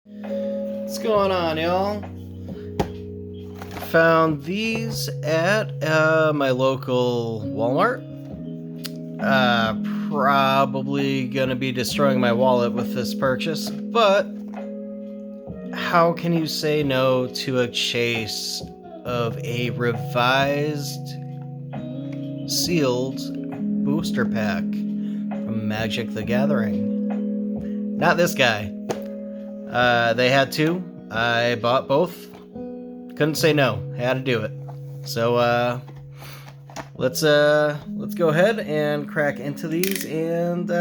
What's going on, y'all? Found these at my local Walmart. Probably gonna be destroying my wallet with this purchase, but how can you say no to a chase of a revised, sealed booster pack from Magic the Gathering? Not this guy. They had two. I bought both. Couldn't say no. Had to do it. So let's go ahead and crack into these and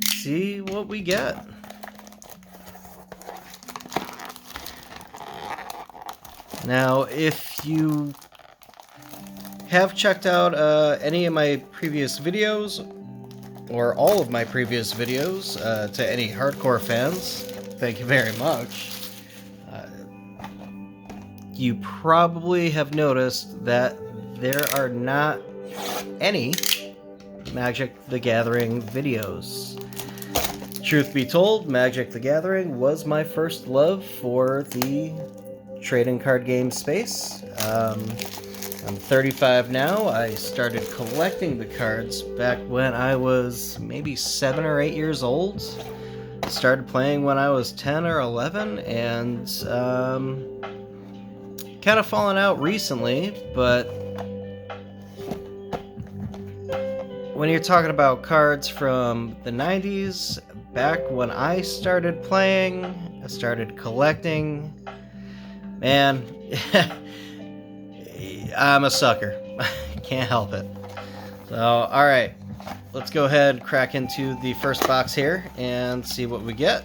see what we get. Now, if you have checked out any of my previous videos, or all of my previous videos, to any hardcore fans, thank you very much. You probably have noticed that there are not any Magic the Gathering videos. Truth be told, Magic the Gathering was my first love for the trading card game space. I'm 35 now. I started collecting the cards back when I was maybe 7 or 8 years old. Started playing when I was 10 or 11, and kind of fallen out recently, but when you're talking about cards from the 90s, back when I started playing, I started collecting, man, I'm a sucker. Can't help it. So, alright, let's go ahead and crack into the first box here and see what we get.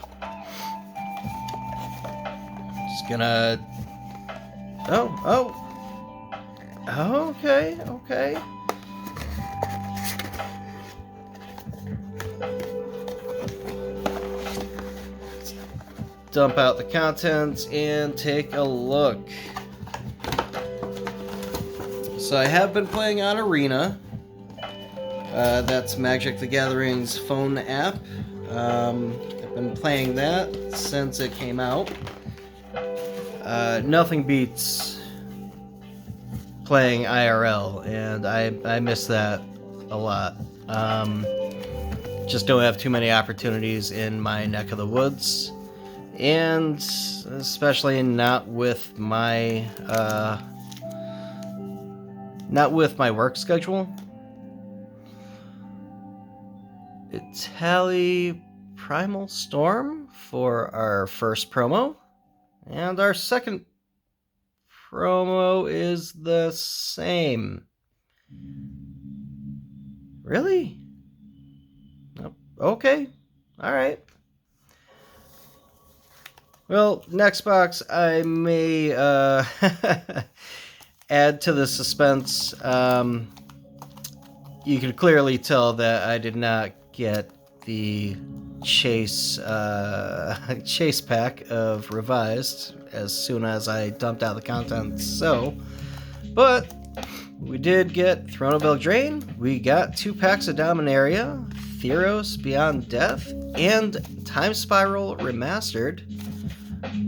Just gonna... Okay. Let's dump out the contents and take a look. So I have been playing on Arena. That's Magic the Gathering's phone app. I've been playing that since it came out. Nothing beats playing IRL, and I miss that a lot. Just don't have too many opportunities in my neck of the woods, and especially not with my work schedule. Tally Primal Storm for our first promo. And our second promo is the same. Really? Okay. Alright. Well, next box I may add to the suspense. You can clearly tell that I did not get the chase pack of revised as soon as I dumped out the contents. But we did get Throne of Eldraine. We got 2 packs of Dominaria, Theros Beyond Death, and Time Spiral Remastered,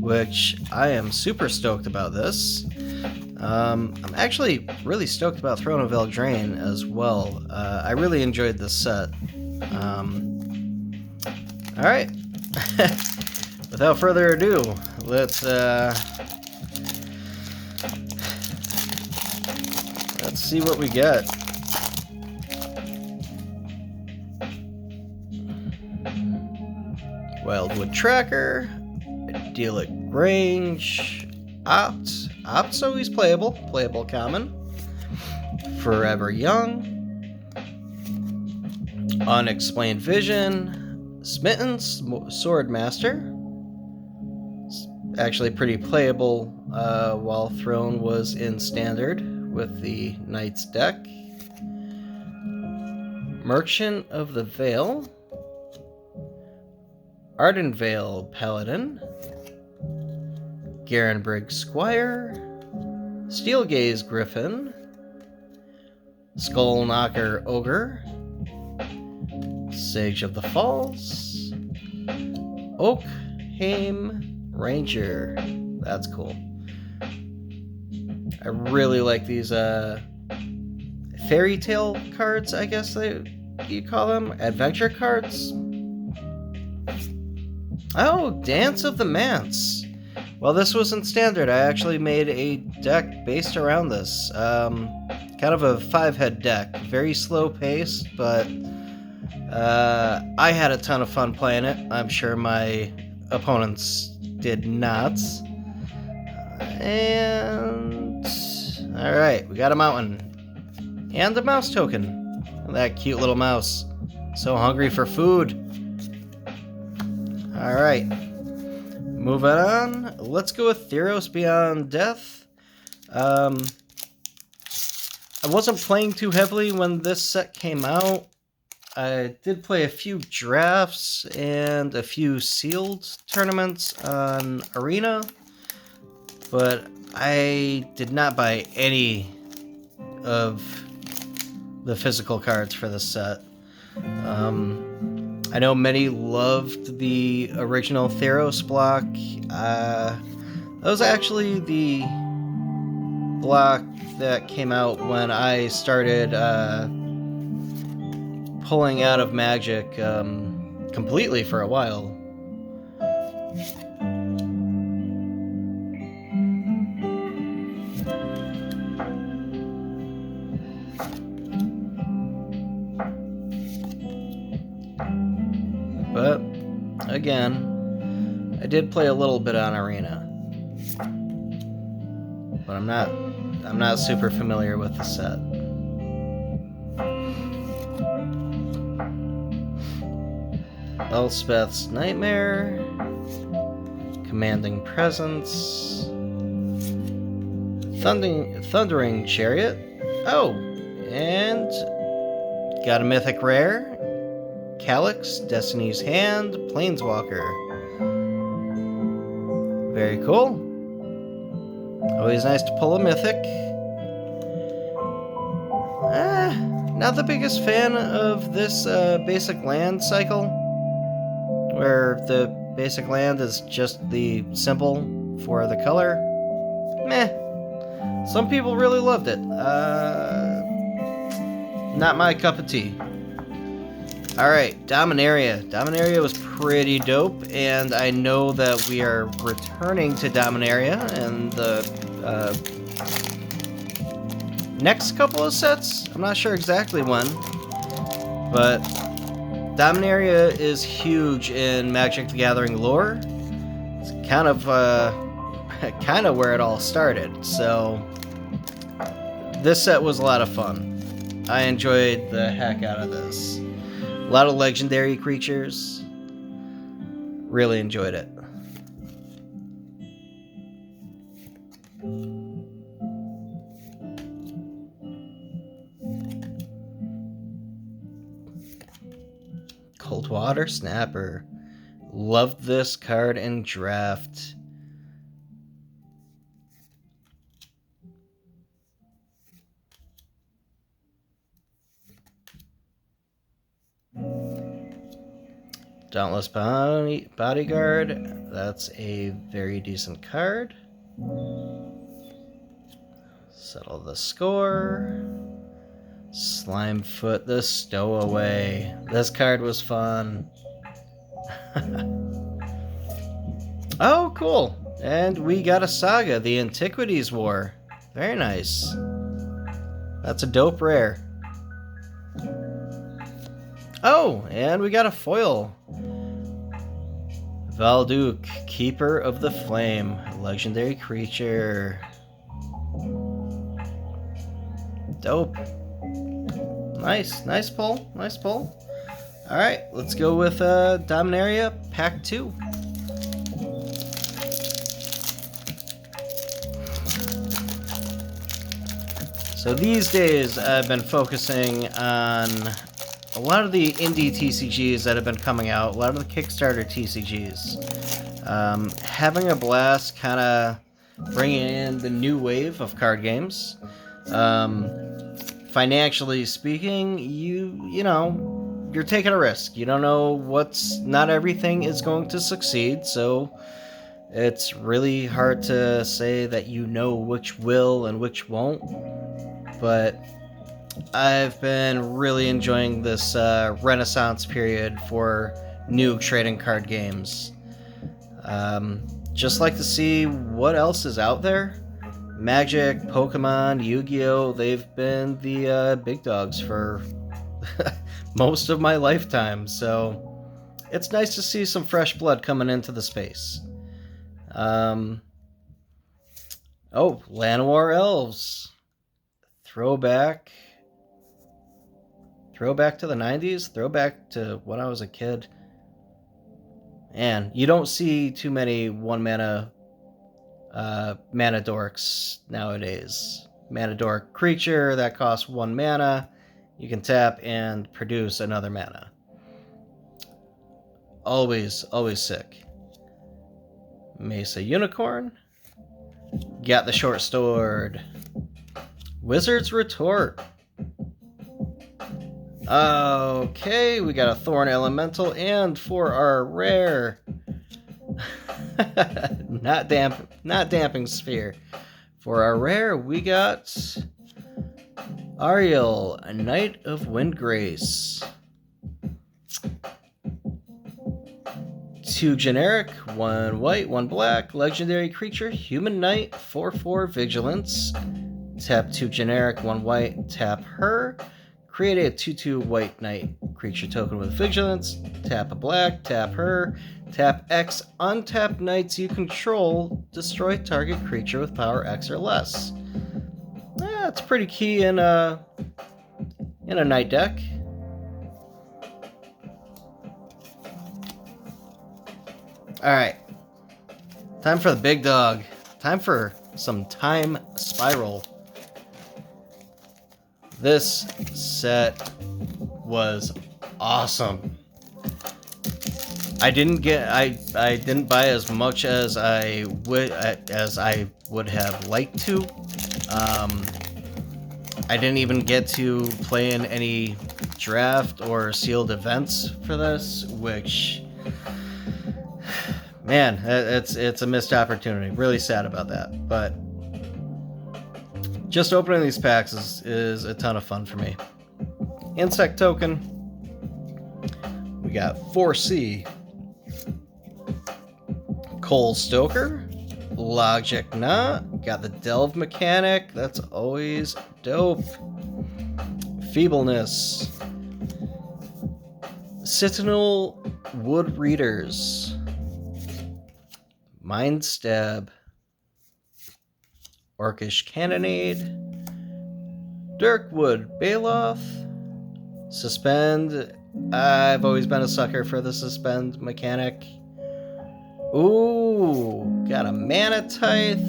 which I am super stoked about this. I'm actually really stoked about Throne of Eldraine as well. I really enjoyed this set. Alright, without further ado, let's see what we get. Wildwood Tracker, Idyllic Range, Opt, so he's playable common, Forever Young, Unexplained Vision, Smitten Swordmaster, actually pretty playable while Throne was in Standard with the Knights deck, Merchant of the Veil, Ardenvale Paladin, Garenbrig Squire, Steelgaze Griffin, Skullknocker Ogre, Sage of the Falls, Oak Haim Ranger. That's cool. I really like these fairy tale cards, I guess you call them. Adventure cards. Oh, Dance of the Manse. Well, this wasn't standard. I actually made a deck based around this. Kind of a 5-head deck. Very slow paced, but I had a ton of fun playing it. I'm sure my opponents did not. And alright, we got a mountain. And a mouse token. That cute little mouse. So hungry for food. Alright. Moving on. Let's go with Theros Beyond Death. I wasn't playing too heavily when this set came out. I did play a few drafts and a few sealed tournaments on Arena, but I did not buy any of the physical cards for this set. I know many loved the original Theros block. That was actually the block that came out when I started pulling out of Magic completely for a while. But again, I did play a little bit on Arena, but I'm not super familiar with the set. Elspeth's Nightmare, Commanding Presence, Thundering Chariot. Oh, and got a mythic rare. Calyx, Destiny's Hand, Planeswalker. Very cool. Always nice to pull a mythic. Not the biggest fan of this basic land cycle, where the basic land is just the symbol for the color. Meh. Some people really loved it. Not my cup of tea. Alright, Dominaria. Dominaria was pretty dope, and I know that we are returning to Dominaria in the next couple of sets. I'm not sure exactly when, but Dominaria is huge in Magic the Gathering lore. It's kind of where it all started, so this set was a lot of fun. I enjoyed the heck out of this. A lot of legendary creatures. Really enjoyed it. Coldwater Snapper. Loved this card in draft. Dauntless Bodyguard. That's a very decent card. Settle the score. Slimefoot the Stowaway. This card was fun. Oh, cool. And we got a Saga, the Antiquities War. Very nice. That's a dope rare. Oh, and we got a foil. Valduk, Keeper of the Flame. Legendary creature. Dope. Nice pull. Nice pull. Alright, let's go with Dominaria Pack 2. So these days I've been focusing on a lot of the indie TCGs that have been coming out, a lot of the Kickstarter TCGs. Having a blast kind of bringing in the new wave of card games. Financially speaking, you know, you're taking a risk. You don't know not everything is going to succeed, so it's really hard to say that you know which will and which won't. But I've been really enjoying this renaissance period for new trading card games. Just like to see what else is out there. Magic, Pokemon, Yu-Gi-Oh! They've been the big dogs for most of my lifetime, so it's nice to see some fresh blood coming into the space. Oh, Llanowar Elves. Throwback to the 90s? Throwback to when I was a kid. Man, you don't see too many one-mana mana dorks nowadays. Mana dork creature that costs 1 mana. You can tap and produce another mana. Always sick. Mesa Unicorn. Got the short sword. Wizard's Retort. Okay, we got a Thorn Elemental, and for our rare, not Damping Sphere. For our rare, we got Ariel, a Knight of Windgrace. 2 generic, 1 white, 1 black, legendary creature, human knight, 4/4 vigilance. Tap 2 generic, 1 white, tap her. Create a 2/2 white knight creature token with vigilance. Tap a black, tap her. Tap X, untap knights you control. Destroy target creature with power X or less. That's pretty key in a knight deck. Alright. Time for the big dog. Time for some Time Spiral. This set was awesome. I didn't buy as much as I would have liked to. I didn't even get to play in any draft or sealed events for this, which, man, it's a missed opportunity. Really sad about that, but just opening these packs is a ton of fun for me. Insect token. We got 4C. Cole Stoker. Logic Knot. Got the Delve mechanic. That's always dope. Feebleness. Sentinel Wood Readers. Mind Stab. Orcish Cannonade. Dirkwood Baloth. Suspend. I've always been a sucker for the suspend mechanic. Ooh, got a Mana Tithe.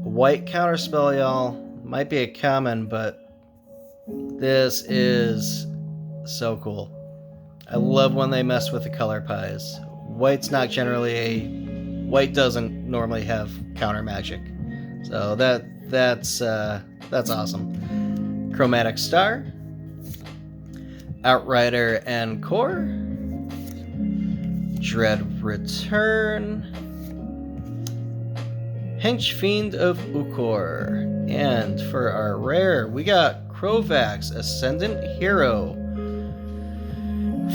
White counterspell, y'all. Might be a common, but this is so cool. I love when they mess with the color pies. White's not generally White doesn't normally have counter magic. So that's awesome. Chromatic Star. Outrider and Core. Dread Return. Hench Fiend of Ukor. And for our rare, we got Krovax, Ascendant Hero.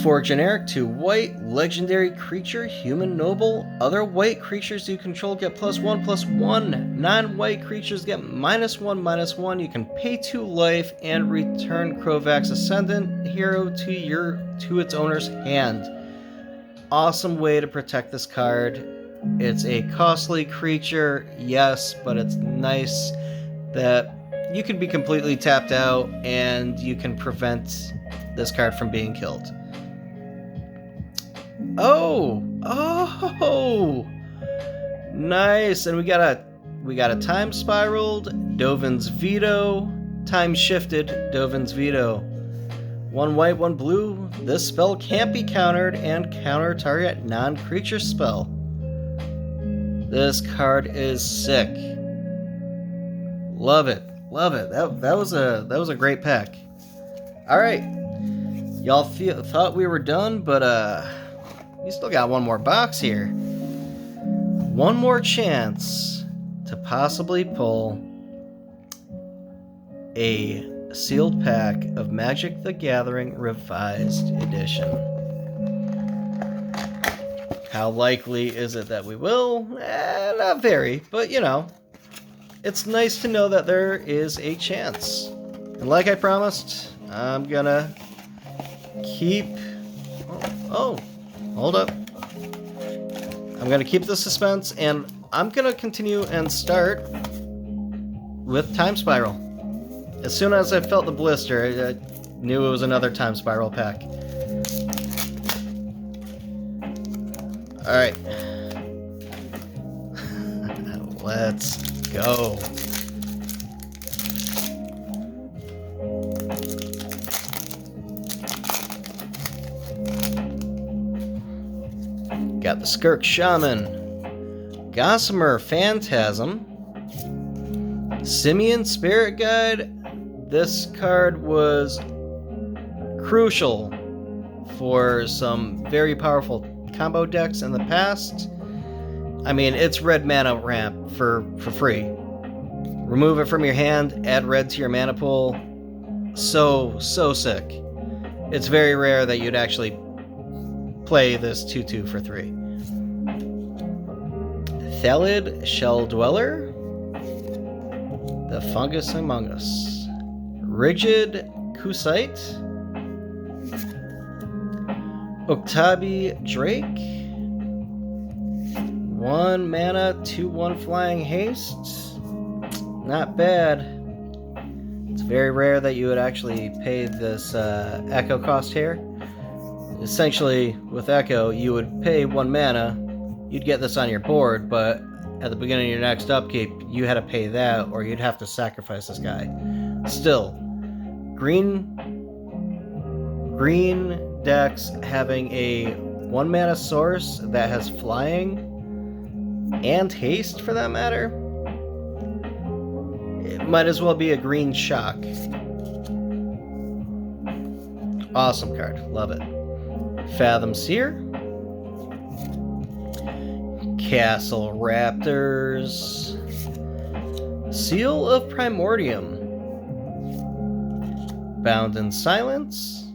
4 generic, 2 white, legendary creature, human noble. Other white creatures you control get +1/+1. Non-white creatures get -1/-1. You can pay 2 life and return Krovax Ascendant Hero to its owner's hand. Awesome way to protect this card. It's a costly creature, yes, but it's nice that you can be completely tapped out and you can prevent this card from being killed. Oh, nice. And we got a time spiraled Dovin's Veto, time shifted Dovin's Veto. 1 white, 1 blue. This spell can't be countered and counter target non-creature spell. This card is sick. Love it. That was a great pack. All right. Y'all thought we were done, but we still got one more box here. One more chance to possibly pull a sealed pack of Magic the Gathering Revised Edition. How likely is it that we will? Not very, but you know, it's nice to know that there is a chance. And like I promised, I'm gonna keep... Oh, hold up. I'm gonna keep the suspense, and I'm gonna continue and start with Time Spiral. As soon as I felt the blister, I knew it was another Time Spiral pack. Alright. Let's go. Got the Skirk Shaman, Gossamer Phantasm, Simeon Spirit Guide. This card was crucial for some very powerful combo decks in the past. I mean, it's red mana ramp for free. Remove it from your hand, add red to your mana pool. So sick. It's very rare that you'd actually play this 2/2 for 3. Thalid Shell Dweller, the Fungus Among Us, Rigid Kusite, Oktabi Drake, 1 mana, 2/1 flying haste. Not bad. It's very rare that you would actually pay this Echo cost here. Essentially, with Echo, you would pay 1 mana, you'd get this on your board, but at the beginning of your next upkeep, you had to pay that, or you'd have to sacrifice this guy. Still, green decks having a 1 mana source that has flying and haste, for that matter, it might as well be a green shock. Awesome card, love it. Fathom Seer, Castle Raptors, Seal of Primordium, Bound in Silence,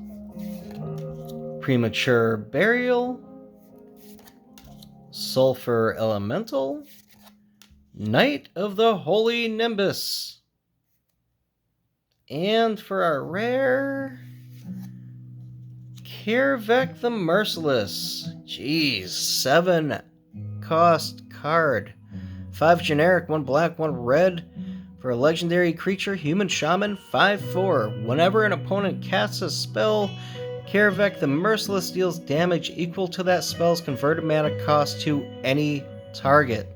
Premature Burial, Sulfur Elemental, Knight of the Holy Nimbus, and for our rare, Kirvek the Merciless. Jeez, 7 cost card. 5 generic, 1 black, 1 red. For a legendary creature, human shaman, 5/4. Whenever an opponent casts a spell, Kirvek the Merciless deals damage equal to that spell's converted mana cost to any target.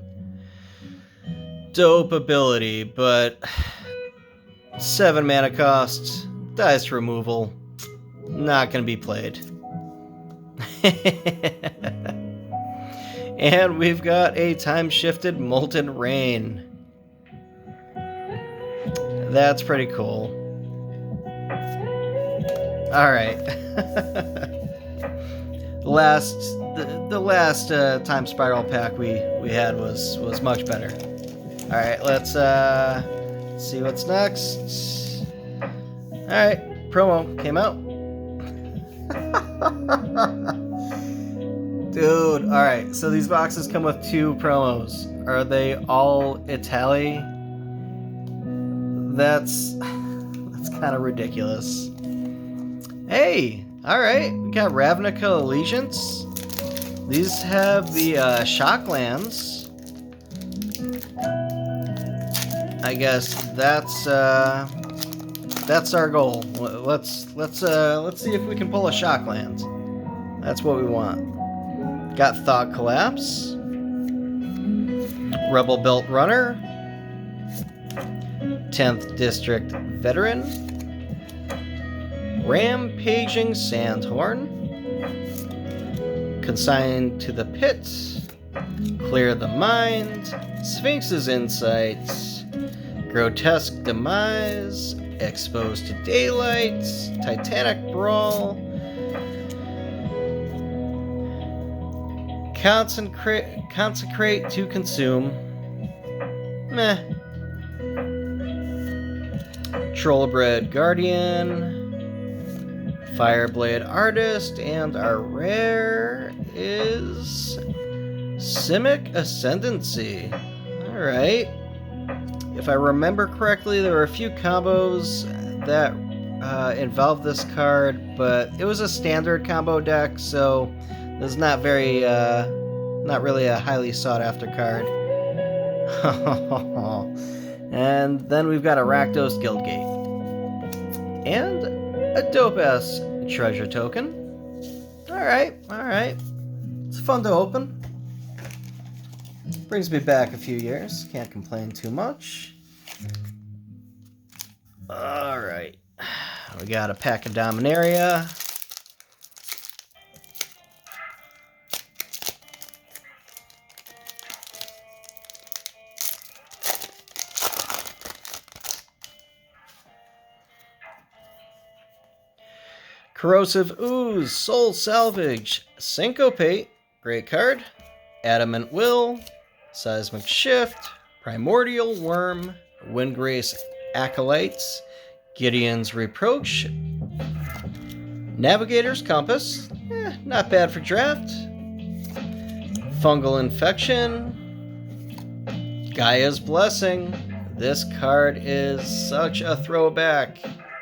Dope ability, but 7 mana cost, dies to removal. Not gonna be played. And we've got a time-shifted Molten Rain. That's pretty cool. Alright. The last Time Spiral pack we had was much better. Alright, let's see what's next. Alright, promo came out. Dude, alright, so these boxes come with 2 promos. Are they all Italy? That's kind of ridiculous. Hey, alright, we got Ravnica Allegiance. These have the Shocklands. I guess that's our goal. Let's see if we can pull a Shockland. That's what we want. Got Thought Collapse, Rebel Belt Runner, 10th District Veteran, Rampaging Sandhorn, Consigned to the Pit, Clear the Mind, Sphinx's Insights, Grotesque Demise, Exposed to Daylight, Titanic Brawl, Consecrate to consume. Meh. Trollbred Guardian. Fireblade Artist, and our rare is Simic Ascendancy. Alright. If I remember correctly, there were a few combos that involved this card, but it was a standard combo deck, so this is not very, not really a highly sought after card. And then we've got a Rakdos Guildgate. And a dope-ass treasure token. Alright, alright. It's fun to open. Brings me back a few years. Can't complain too much. Alright. We got a pack of Dominaria. Corrosive Ooze, Soul Salvage, Syncopate, great card, Adamant Will, Seismic Shift, Primordial Worm, Windgrace Acolytes, Gideon's Reproach, Navigator's Compass, not bad for draft, Fungal Infection, Gaia's Blessing. This card is such a throwback.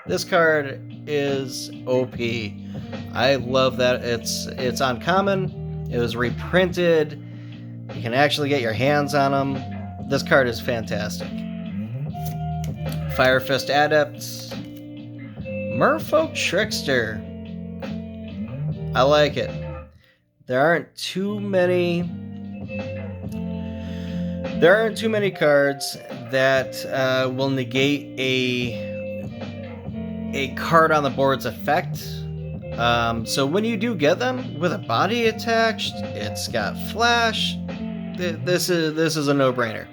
This card is OP. I love that it's uncommon. It was reprinted. You can actually get your hands on them. This card is fantastic. Firefist Adept, Merfolk Trickster. I like it. There aren't too many cards that will negate a card on the board's effect. So when you do get them with a body attached, it's got flash. This is a no-brainer.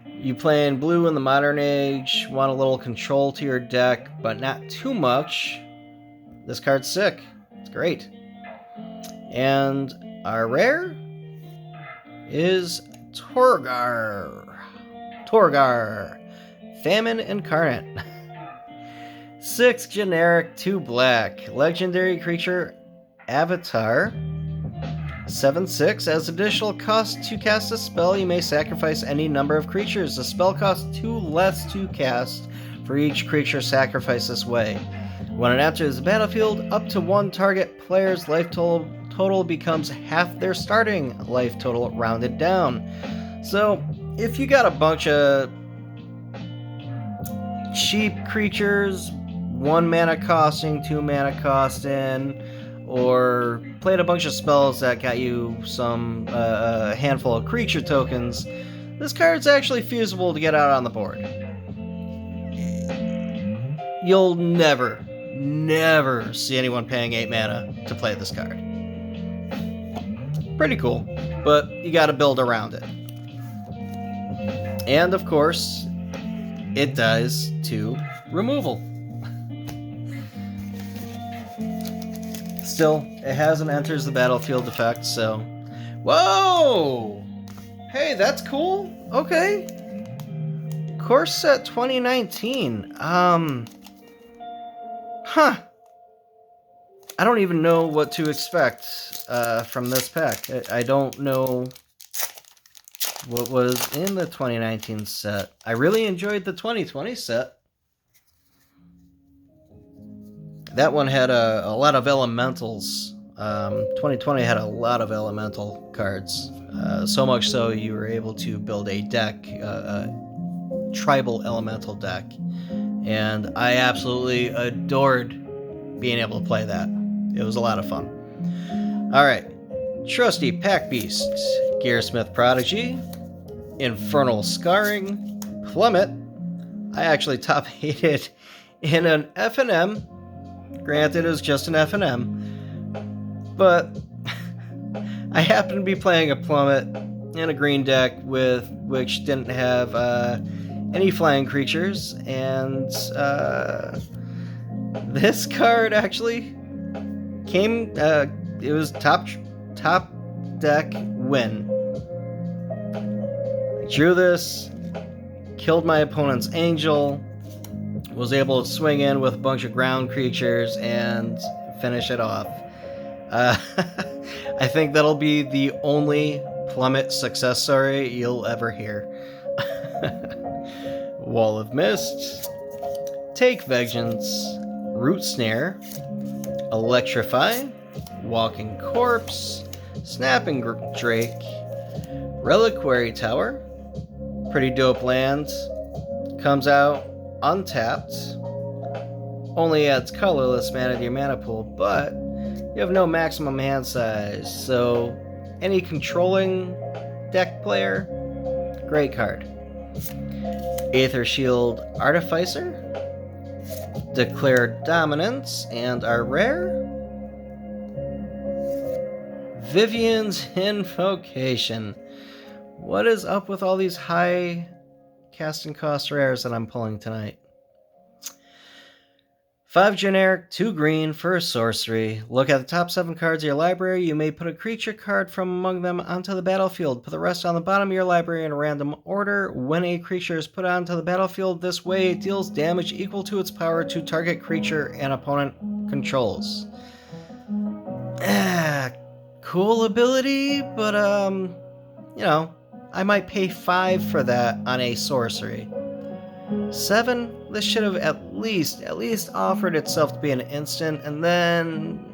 You play in blue in the modern age, want a little control to your deck, but not too much. This card's sick. It's great. And our rare is Torgar. Famine Incarnate. 6 generic, 2 black. Legendary creature Avatar. 7/6. As additional cost to cast a spell, you may sacrifice any number of creatures. The spell costs 2 less to cast for each creature sacrificed this way. When it enters the battlefield, up to one target player's life total becomes half their starting life total rounded down. So, if you got a bunch of cheap creatures, 1 mana costing, 2 mana costing, or played a bunch of spells that got you some a handful of creature tokens, this card's actually feasible to get out on the board. You'll never see anyone paying 8 mana to play this card. Pretty cool, but you gotta build around it. And of course, it does 2 removal. Still, it has an enters the battlefield effect, so... Whoa! Hey, that's cool. Okay. Corset 2019. Huh. I don't even know what to expect from this pack. I don't know what was in the 2019 set. I really enjoyed the 2020 set. That one had a lot of elementals. 2020 had a lot of elemental cards. So much so you were able to build a deck, a tribal elemental deck. And I absolutely adored being able to play that. It was a lot of fun. Alright. Trusty Pack Beast, Gearsmith Prodigy, Infernal Scarring, Plummet. I actually top 8'd in an FNM. Granted, it was just an FNM, but I happened to be playing a Plummet in a green deck which didn't have any flying creatures, and this card actually came. It was top deck win. Drew this, killed my opponent's angel, was able to swing in with a bunch of ground creatures and finish it off. I think that'll be the only Plummet success story you'll ever hear. Wall of Mist, Take Vengeance, Root Snare, Electrify, Walking Corpse, Snapping Drake, Reliquary Tower, pretty dope land, comes out untapped, only adds colorless mana to your mana pool, but you have no maximum hand size, so any controlling deck player, great card. Aether Shield Artificer, Declare Dominance, and our rare, Vivian's Invocation. What is up with all these high casting cost rares that I'm pulling tonight? 5 generic, 2 green for a sorcery. Look at the top 7 cards of your library. You may put a creature card from among them onto the battlefield. Put the rest on the bottom of your library in a random order. When a creature is put onto the battlefield this way, it deals damage equal to its power to target creature an opponent controls. Cool ability, but you know, I might pay 5 for that on a sorcery. 7, this should have at least offered itself to be an instant, and then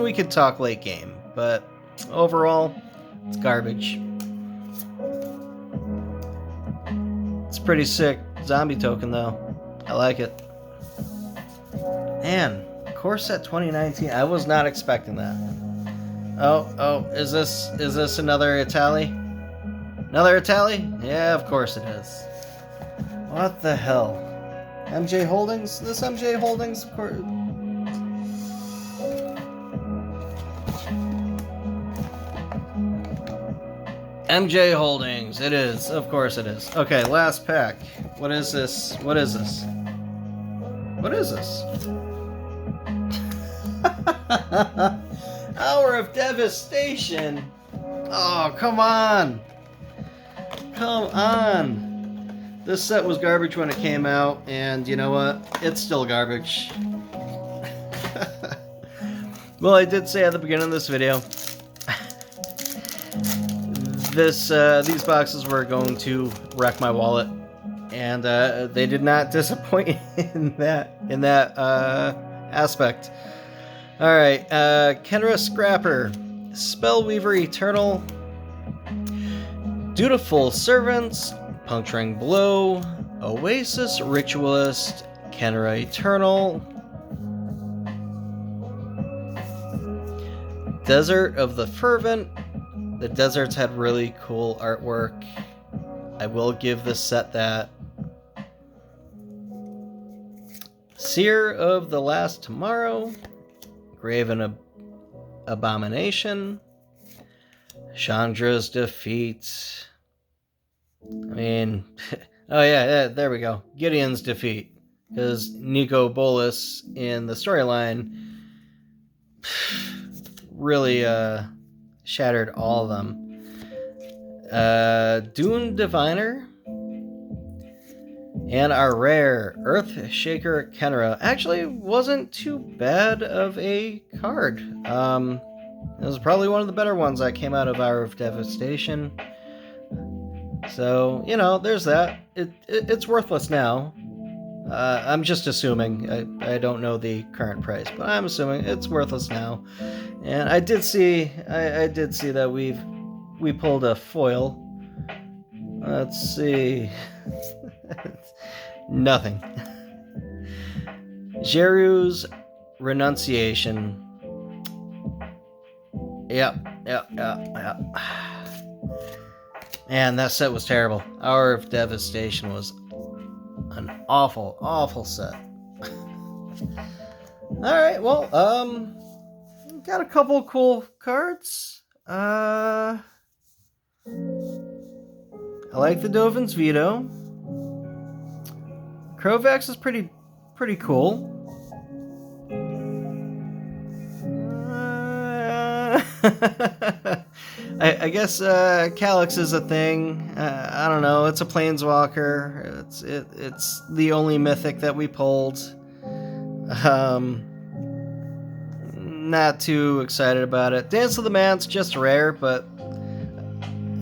we could talk late game. But overall, it's garbage. It's a pretty sick zombie token though. I like it. Man, Corset 2019. I was not expecting that. Oh, is this another Itali? Another Itali? Yeah, of course it is. What the hell? MJ Holdings? This MJ Holdings? Of course. MJ Holdings. It is. Of course it is. Okay, last pack. What is this? What is this? What is this? Hour of Devastation. Oh, come on. Come on. This set was garbage when it came out, and you know what? It's still garbage. Well, I did say at the beginning of this video, these boxes were going to wreck my wallet, and they did not disappoint in that aspect. All right, Kenra Scrapper, Spellweaver Eternal, Dutiful Servants, Puncturing Blow, Oasis Ritualist, Kenra Eternal, Desert of the Fervent. The deserts had really cool artwork. I will give this set that. Seer of the Last Tomorrow, Graven Abomination, Chandra's Defeat. I mean, oh yeah, there we go. Gideon's Defeat. Because Nico Bolas in the storyline really shattered all of them. Dune Diviner. And our rare Earthshaker Kenra actually wasn't too bad of a card. It was probably one of the better ones that came out of Hour of Devastation. So, you know, there's that. It's worthless now. I'm just assuming. I don't know the current price, but I'm assuming it's worthless now. And I did see that we pulled a foil. Let's see. Nothing. Jeru's Renunciation. Yep. Man, that set was terrible. Hour of Devastation was an awful set. Alright, well, got a couple cool cards. I like the Dovin's Veto. Krovax is pretty cool. I guess Calyx is a thing. I don't know. It's a planeswalker. It's the only mythic that we pulled. Not too excited about it. Dance of the Man's just rare, but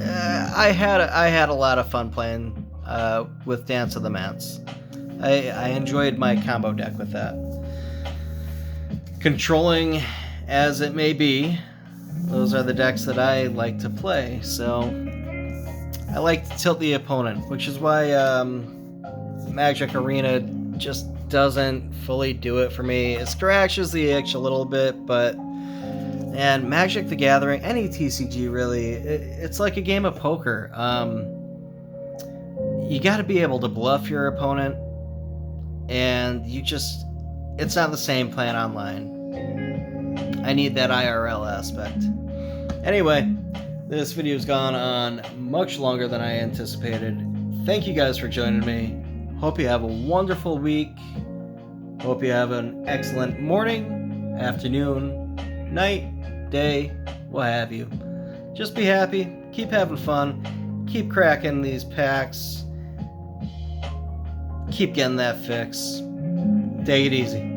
I had a lot of fun playing with Dance of the Man's. I enjoyed my combo deck with that. Controlling as it may be, those are the decks that I like to play, so I like to tilt the opponent, which is why Magic Arena just doesn't fully do it for me. It scratches the itch a little bit, and Magic the Gathering, any TCG really, it's like a game of poker. You got to be able to bluff your opponent, and it's not the same playing online. I need that IRL aspect. Anyway, this video's gone on much longer than I anticipated. Thank you guys for joining me. Hope you have a wonderful week. Hope you have an excellent morning, afternoon, night, day, what have you. Just be happy, keep having fun, keep cracking these packs, keep getting that fix. Take it easy.